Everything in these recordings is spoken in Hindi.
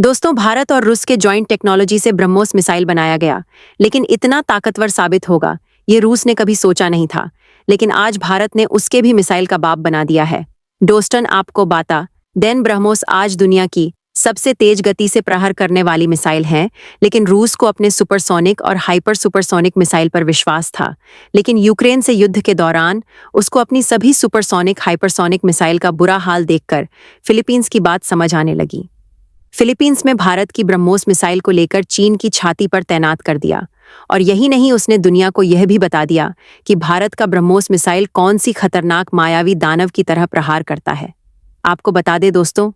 दोस्तों, भारत और रूस के जॉइंट टेक्नोलॉजी से ब्रह्मोस मिसाइल बनाया गया, लेकिन इतना ताकतवर साबित होगा ये रूस ने कभी सोचा नहीं था। लेकिन आज भारत ने उसके भी मिसाइल का बाप बना दिया है। डोस्टन आपको बाता देन ब्रह्मोस आज दुनिया की सबसे तेज गति से प्रहार करने वाली मिसाइल है। लेकिन रूस को अपने सुपरसोनिक और हाइपर सुपरसोनिक मिसाइल पर विश्वास था, लेकिन यूक्रेन से युद्ध के दौरान उसको अपनी सभी सुपरसोनिक हाइपरसोनिक मिसाइल का बुरा हाल देखकर फिलीपींस की बात समझ आने लगी। फिलीपींस में भारत की ब्रह्मोस मिसाइल को लेकर चीन की छाती पर तैनात कर दिया, और यही नहीं, उसने दुनिया को यह भी बता दिया कि भारत का ब्रह्मोस मिसाइल कौन सी खतरनाक मायावी दानव की तरह प्रहार करता है। आपको बता दे दोस्तों,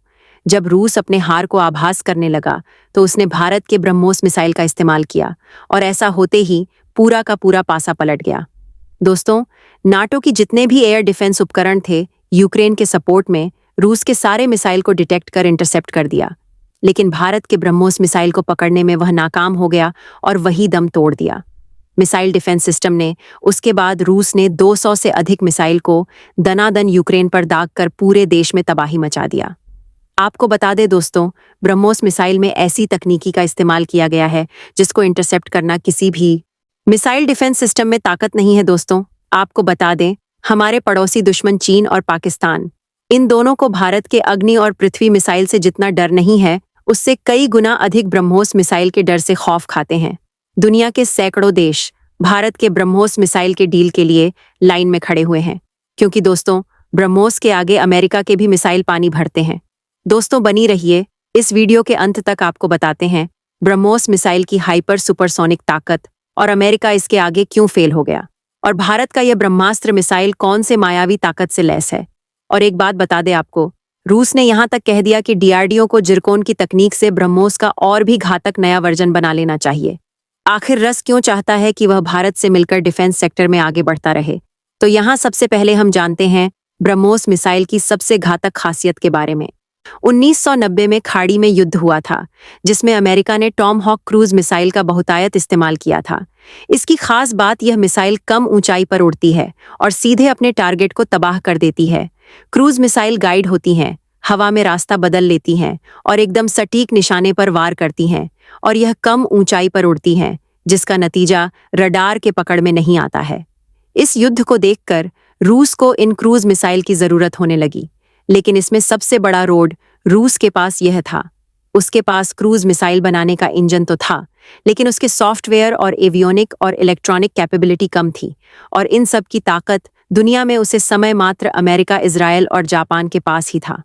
जब रूस अपने हार को आभास करने लगा तो उसने भारत के ब्रह्मोस मिसाइल का इस्तेमाल किया, और ऐसा होते ही पूरा का पूरा पासा पलट गया। दोस्तों, नाटो की जितने भी एयर डिफेंस उपकरण थे, यूक्रेन के सपोर्ट में रूस के सारे मिसाइल को डिटेक्ट कर इंटरसेप्ट कर दिया। लेकिन भारत के ब्रह्मोस मिसाइल को पकड़ने में वह नाकाम हो गया और वही दम तोड़ दिया। मिसाइल डिफेंस सिस्टम ने उसके बाद रूस ने 200 से अधिक मिसाइल को दनादन यूक्रेन पर दागकर पूरे देश में तबाही मचा दिया। आपको बता दें दोस्तों, ब्रह्मोस मिसाइल में ऐसी तकनीकी का इस्तेमाल किया गया है जिसको इंटरसेप्ट करना किसी भी मिसाइल डिफेंस सिस्टम में ताकत नहीं है। दोस्तों, आपको बता दें, हमारे पड़ोसी दुश्मन चीन और पाकिस्तान, इन दोनों को भारत के अग्नि और पृथ्वी मिसाइल से जितना डर नहीं है, उससे कई गुना अधिक ब्रह्मोस मिसाइल के डर से खौफ खाते हैं। दुनिया के सैकड़ों देश भारत के ब्रह्मोस मिसाइल के डील के लिए लाइन में खड़े हुए हैं, क्योंकि दोस्तों, ब्रह्मोस के आगे अमेरिका के भी मिसाइल पानी भरते हैं। दोस्तों, बनी रहिए, इस वीडियो के अंत तक आपको बताते हैं ब्रह्मोस मिसाइल की हाइपर सुपरसोनिक ताकत और अमेरिका इसके आगे क्यों फेल हो गया, और भारत का यह ब्रह्मास्त्र मिसाइल कौन से मायावी ताकत से लैस है। और एक बात बता दे आपको, रूस ने यहां तक कह दिया कि डीआरडीओ को जिरकोन की तकनीक से ब्रह्मोस का और भी घातक नया वर्जन बना लेना चाहिए। आखिर रस क्यों चाहता है कि वह भारत से मिलकर डिफेंस सेक्टर में आगे बढ़ता रहे? तो यहाँ सबसे पहले हम जानते हैं ब्रह्मोस मिसाइल की सबसे घातक खासियत के बारे में। 1990 में खाड़ी में युद्ध हुआ था, जिसमें अमेरिका ने टॉम हॉक क्रूज मिसाइल का बहुतायत इस्तेमाल किया था। इसकी खास बात, यह मिसाइल कम ऊंचाई पर उड़ती है और सीधे अपने टारगेट को तबाह कर देती है। क्रूज मिसाइल गाइड होती हैं, हवा में रास्ता बदल लेती हैं और एकदम सटीक निशाने पर वार करती हैं, और यह कम ऊंचाई पर उड़ती हैं, जिसका नतीजा रडार के पकड़ में नहीं आता है। इस युद्ध को देखकर रूस को इन क्रूज मिसाइल की जरूरत होने लगी, लेकिन इसमें सबसे बड़ा रोड रूस के पास यह था, उसके पास क्रूज मिसाइल बनाने का इंजन तो था, लेकिन उसके सॉफ्टवेयर और एवियोनिक और इलेक्ट्रॉनिक कैपेबिलिटी कम थी, और इन सब की ताकत दुनिया में उसे समय मात्र अमेरिका, इजराइल और जापान के पास ही था।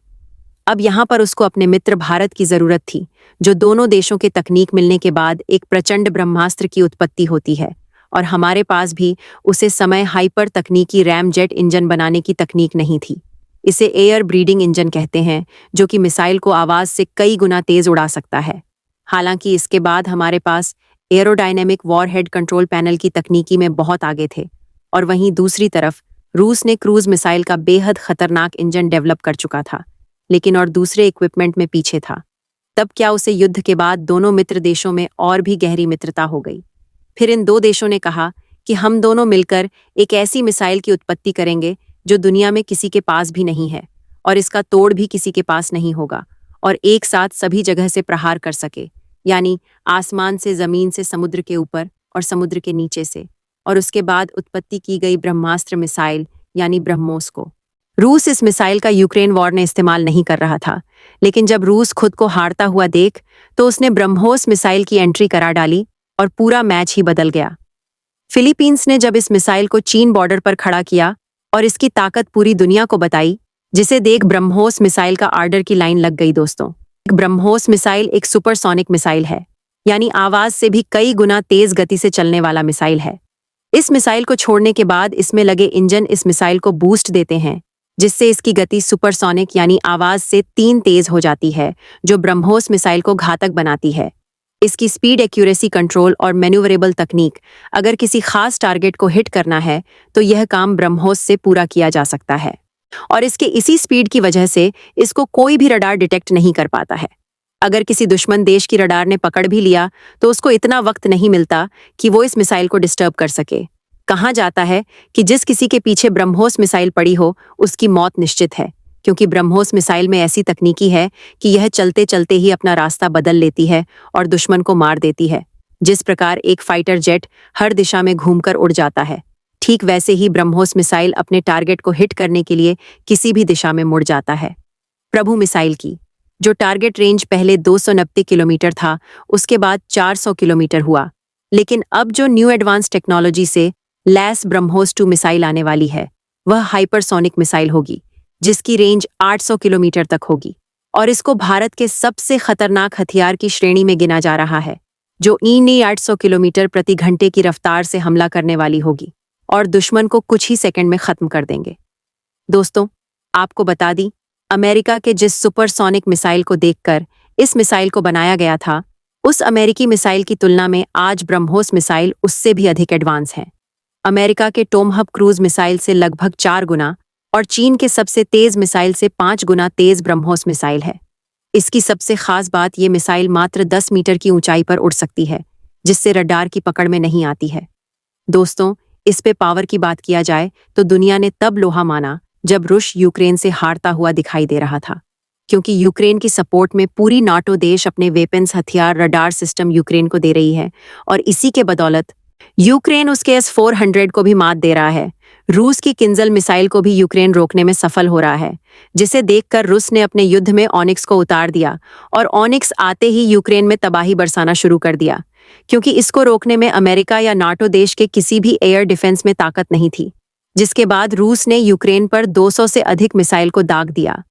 अब यहाँ पर उसको अपने मित्र भारत की जरूरत थी, जो दोनों देशों के तकनीक मिलने के बाद एक प्रचंड ब्रह्मास्त्र की उत्पत्ति होती है। और हमारे पास भी उसे समय हाइपर तकनीकी रैम जेट इंजन बनाने की तकनीक नहीं थी। इसे एयर ब्रीडिंग इंजन कहते हैं, जो कि मिसाइल को आवाज से कई गुना तेज उड़ा सकता है। हालांकि इसके बाद हमारे पास एरोडायनेमिक वॉरहेड कंट्रोल पैनल की तकनीकी में बहुत आगे थे, और वहीं दूसरी तरफ रूस ने क्रूज मिसाइल का बेहद खतरनाक इंजन डेवलप कर चुका था, लेकिन और दूसरे इक्विपमेंट में पीछे था। तब क्या उसे युद्ध के बाद दोनों मित्र देशों में और भी गहरी मित्रता हो गई। फिर इन दो देशों ने कहा कि हम दोनों मिलकर एक ऐसी मिसाइल की उत्पत्ति करेंगे जो दुनिया में किसी के पास भी नहीं है, और इसका तोड़ भी किसी के पास नहीं होगा, और एक साथ सभी जगह से प्रहार कर सके, यानी आसमान से, जमीन से, समुद्र के ऊपर और समुद्र के नीचे से। और उसके बाद उत्पत्ति की गई ब्रह्मास्त्र मिसाइल यानी ब्रह्मोस को। रूस इस मिसाइल का यूक्रेन वॉर ने इस्तेमाल नहीं कर रहा था, लेकिन जब रूस खुद को हारता हुआ देख तो उसने ब्रह्मोस मिसाइल की एंट्री करा डाली और पूरा मैच ही बदल गया। फिलीपींस ने जब इस मिसाइल को चीन बॉर्डर पर खड़ा किया और इसकी ताकत पूरी दुनिया को बताई, जिसे देख ब्रह्मोस मिसाइल का आर्डर की लाइन लग गई। दोस्तों, ब्रह्मोस मिसाइल एक सुपरसोनिक मिसाइल है, यानी आवाज से भी कई गुना तेज गति से चलने वाला मिसाइल है। इस मिसाइल को छोड़ने के बाद इसमें लगे इंजन इस मिसाइल को बूस्ट देते हैं, जिससे इसकी गति सुपरसोनिक यानी आवाज से 3 तेज हो जाती है, जो ब्रह्मोस मिसाइल को घातक बनाती है। इसकी स्पीड, एक्यूरेसी कंट्रोल और मैन्यूवरेबल तकनीक, अगर किसी खास टारगेट को हिट करना है तो यह काम ब्रह्मोस से पूरा किया जा सकता है, और इसके इसी स्पीड की वजह से इसको कोई भी रडार डिटेक्ट नहीं कर पाता है। अगर किसी दुश्मन देश की रडार ने पकड़ भी लिया तो उसको इतना वक्त नहीं मिलता कि वो इस मिसाइल को डिस्टर्ब कर सके। कहा जाता है कि जिस किसी के पीछे ब्रह्मोस मिसाइल पड़ी हो उसकी मौत निश्चित है, क्योंकि ब्रह्मोस मिसाइल में ऐसी तकनीकी है कि यह चलते चलते ही अपना रास्ता बदल लेती है और दुश्मन को मार देती है। जिस प्रकार एक फाइटर जेट हर दिशा में घूमकर उड़ जाता है, ठीक वैसे ही ब्रह्मोस मिसाइल अपने टारगेट को हिट करने के लिए किसी भी दिशा में मुड़ जाता है। प्रभु मिसाइल की जो टारगेट रेंज पहले 290 किलोमीटर था, उसके बाद 400 किलोमीटर हुआ। लेकिन अब जो न्यू एडवांस टेक्नोलॉजी से लैस ब्रह्मोस 2 मिसाइल आने वाली है, वह हाइपरसोनिक मिसाइल होगी, जिसकी रेंज 800 किलोमीटर तक होगी और इसको भारत के सबसे खतरनाक हथियार की श्रेणी में गिना जा रहा है, जो ईनी 800 किलोमीटर प्रति घंटे की रफ्तार से हमला करने वाली होगी और दुश्मन को कुछ ही सेकंड में खत्म कर देंगे। दोस्तों, आपको बता दी, अमेरिका के जिस सुपरसोनिक मिसाइल को देखकर इस मिसाइल को बनाया गया था, उस अमेरिकी मिसाइल की तुलना में आज ब्रह्मोस मिसाइल उससे भी अधिक एडवांस है। अमेरिका के टोमहक क्रूज मिसाइल से लगभग 4 गुना और चीन के सबसे तेज मिसाइल से 5 गुना तेज ब्रह्मोस मिसाइल है। इसकी सबसे खास बात ये मिसाइल मात्र 10 मीटर की ऊंचाई पर उड़ सकती है, जिससे रडार की पकड़ में नहीं आती है। दोस्तों, इस पे पावर की बात किया जाए तो दुनिया ने तब लोहा माना जब रूस यूक्रेन से हारता हुआ दिखाई दे रहा था, क्योंकि यूक्रेन की सपोर्ट में पूरी नाटो देश अपने वेपन्स, हथियार, रडार सिस्टम यूक्रेन को दे रही है और इसी के बदौलत यूक्रेन उसके S-400 को भी मात दे रहा है। रूस की किंजल मिसाइल को भी यूक्रेन रोकने में सफल हो रहा है, जिसे देखकर रूस ने अपने युद्ध में ऑनिक्स को उतार दिया और ऑनिक्स आते ही यूक्रेन में तबाही बरसाना शुरू कर दिया, क्योंकि इसको रोकने में अमेरिका या नाटो देश के किसी भी एयर डिफेंस में ताकत नहीं थी। जिसके बाद रूस ने यूक्रेन पर 200 से अधिक मिसाइल को दाग दिया।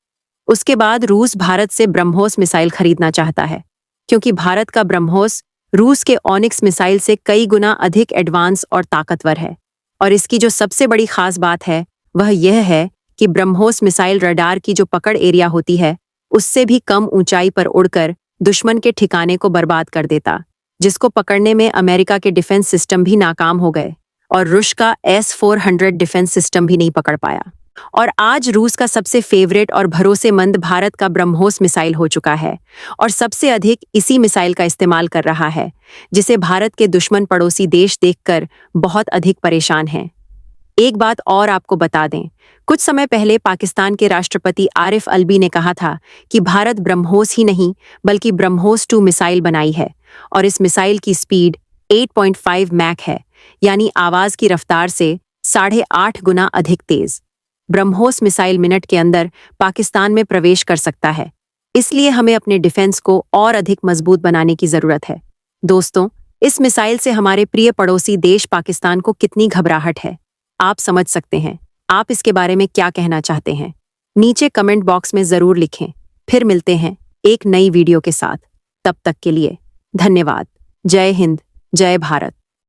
उसके बाद रूस भारत से ब्रह्मोस मिसाइल खरीदना चाहता है, क्योंकि भारत का ब्रह्मोस रूस के ऑनिक्स मिसाइल से कई गुना अधिक एडवांस और ताकतवर है। और इसकी जो सबसे बड़ी खास बात है वह यह है कि ब्रह्मोस मिसाइल रडार की जो पकड़ एरिया होती है, उससे भी कम ऊंचाई पर उड़कर दुश्मन के ठिकाने को बर्बाद कर देता, जिसको पकड़ने में अमेरिका के डिफेंस सिस्टम भी नाकाम हो गए और रूस का S-400 डिफेंस सिस्टम भी नहीं पकड़ पाया। और आज रूस का सबसे फेवरेट और भरोसेमंद भारत का ब्रह्मोस मिसाइल हो चुका है और सबसे अधिक इसी मिसाइल का इस्तेमाल कर रहा है, जिसे भारत के दुश्मन पड़ोसी देश देखकर बहुत अधिक परेशान हैं। एक बात और आपको बता दें, कुछ समय पहले पाकिस्तान के राष्ट्रपति आरिफ अलवी ने कहा था कि भारत ब्रह्मोस ही नहीं बल्कि ब्रह्मोस 2 मिसाइल बनाई है और इस मिसाइल की स्पीड 8.5 मैक है, यानी आवाज की रफ्तार से 8.5 गुना अधिक तेज। ब्रह्मोस मिसाइल मिनट के अंदर पाकिस्तान में प्रवेश कर सकता है, इसलिए हमें अपने डिफेंस को और अधिक मजबूत बनाने की जरूरत है। दोस्तों, इस मिसाइल से हमारे प्रिय पड़ोसी देश पाकिस्तान को कितनी घबराहट है, आप समझ सकते हैं। आप इसके बारे में क्या कहना चाहते हैं? नीचे कमेंट बॉक्स में जरूर लिखें। फिर मिलते हैं एक नई वीडियो के साथ। तब तक के लिए धन्यवाद। जय हिंद, जय भारत।